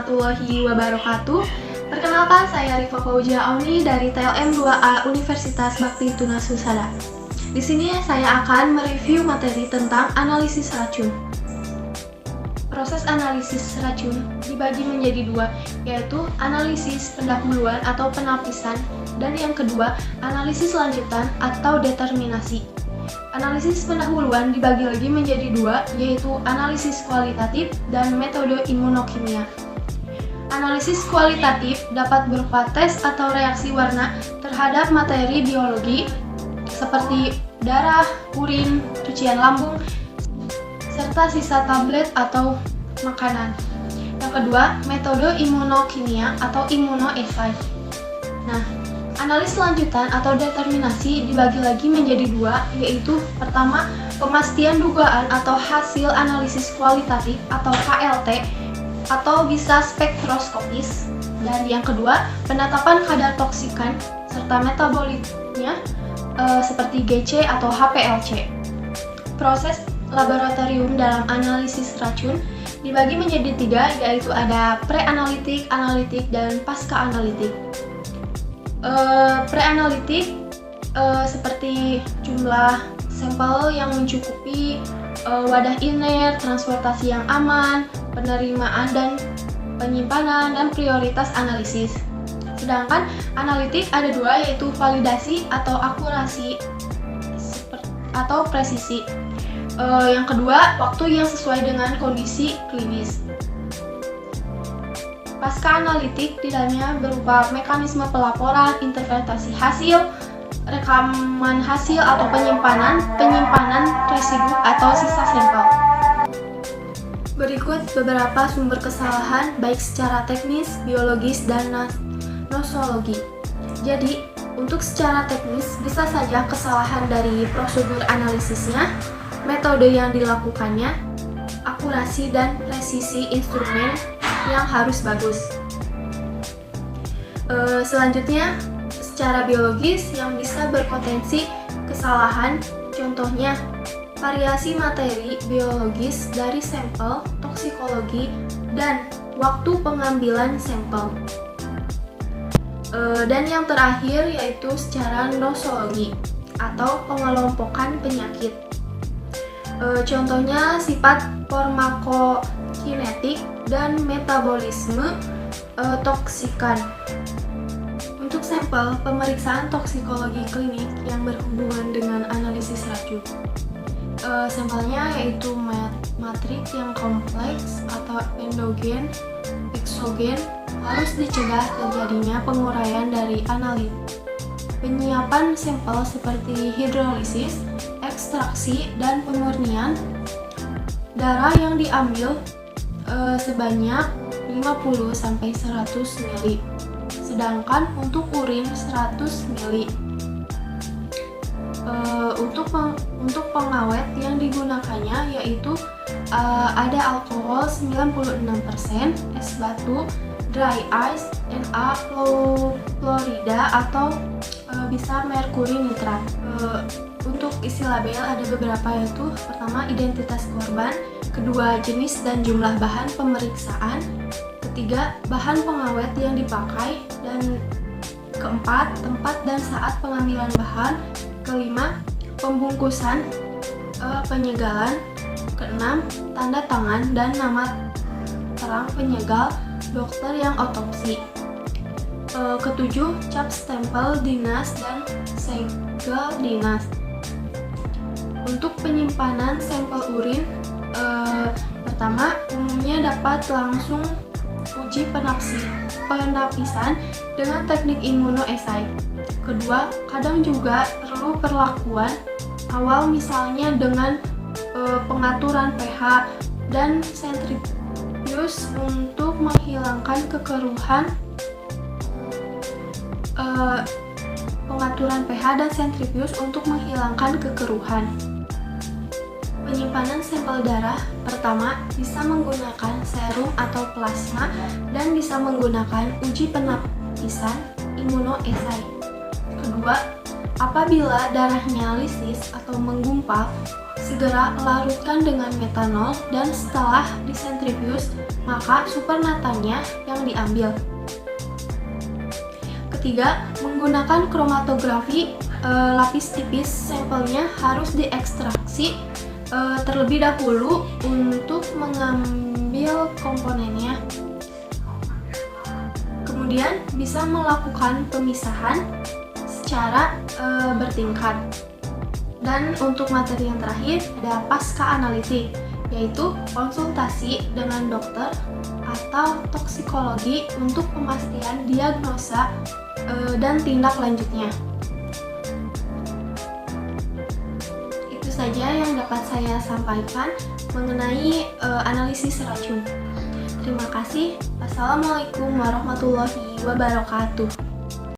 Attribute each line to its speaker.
Speaker 1: warahmatullahi wabarakatuh. Perkenalkan, saya Rifa Fauzia Auni dari TLM 2A Universitas Bakti Tunas Husada. Di sini saya akan mereview materi tentang analisis racun. Proses analisis racun dibagi menjadi dua, yaitu analisis pendahuluan atau penapisan, dan yang kedua, analisis lanjutan atau determinasi. Analisis pendahuluan dibagi lagi menjadi dua, yaitu analisis kualitatif dan metode imunokimia. Analisis kualitatif dapat berupa tes atau reaksi warna terhadap materi biologi seperti darah, urin, cucian lambung, serta sisa tablet atau makanan. Yang kedua, metode imunokimia atau immunoassay. Nah, analis lanjutan atau determinasi dibagi lagi menjadi dua, yaitu pertama, pemastian dugaan atau hasil analisis kualitatif atau KLT atau bisa spektroskopis, dan yang kedua, penetapan kadar toksikan serta metabolitnya seperti GC atau HPLC. Proses laboratorium dalam analisis racun dibagi menjadi tiga, yaitu ada pre-analitik, analitik, dan pasca-analitik. Pre-analitik seperti jumlah sampel yang mencukupi, wadah inert, transportasi yang aman, penerimaan dan penyimpanan, dan prioritas analisis. Sedangkan analitik ada dua, yaitu validasi atau akurasi atau presisi. Yang kedua, waktu yang sesuai dengan kondisi klinis. Pasca analitik di dalamnya berupa mekanisme pelaporan, interpretasi hasil, rekaman hasil atau penyimpanan residu atau sisa sampel. Berikut beberapa sumber kesalahan baik secara teknis, biologis, dan nosologi. Jadi, untuk secara teknis bisa saja kesalahan dari prosedur analisisnya, metode yang dilakukannya, akurasi dan presisi instrumen yang harus bagus. Selanjutnya, secara biologis yang bisa berpotensi kesalahan, contohnya variasi materi biologis dari sampel, toksikologi, dan waktu pengambilan sampel. Dan yang terakhir yaitu secara nosologi atau pengelompokan penyakit. Contohnya sifat farmakokinetik dan metabolisme toksikan. Untuk sampel, pemeriksaan toksikologi klinik yang berhubungan dengan analisis racun. Sampelnya yaitu matriks yang kompleks atau endogen, eksogen, harus dicegah terjadinya penguraian dari analit. Penyiapan sampel seperti hidrolisis, ekstraksi, dan pemurnian. Darah yang diambil sebanyak 50-100 ml, sedangkan untuk urin 100 ml. Untuk pengawet yang digunakannya yaitu ada alkohol 96%, es batu, dry ice, Na fluorida atau bisa merkuri nitrat. Untuk isi label ada beberapa, yaitu pertama identitas korban, kedua jenis dan jumlah bahan pemeriksaan, ketiga bahan pengawet yang dipakai, dan keempat tempat dan saat pengambilan bahan, kelima pembungkusan, penyegalan, keenam tanda tangan dan nama terang penyegal dokter yang otopsi, ketujuh cap stempel dinas dan segel dinas. Untuk penyimpanan sampel urin, pertama umumnya dapat langsung uji penapisan dengan teknik immunoassay. Kedua, kadang juga perlu perlakuan awal, misalnya dengan pengaturan pH dan sentrifuge untuk menghilangkan kekeruhan. Pengaturan pH dan sentrifuge untuk menghilangkan kekeruhan. Penyimpanan sampel darah, pertama bisa menggunakan serum atau plasma dan bisa menggunakan uji penapisan immunoassay. Kedua, apabila darahnya lisis atau menggumpal, segera larutkan dengan metanol dan setelah disentrifuge, maka supernatanya yang diambil. Ketiga, menggunakan kromatografi, lapis tipis sampelnya harus diekstraksi terlebih dahulu untuk mengambil komponennya. Kemudian bisa melakukan pemisahan secara bertingkat. Dan untuk materi yang terakhir ada pasca analitik, yaitu konsultasi dengan dokter atau toksikologi untuk pemastian diagnosa dan tindak lanjutnya. Itu saja yang dapat saya sampaikan mengenai analisis racun. Terima kasih. Wassalamualaikum warahmatullahi wabarakatuh.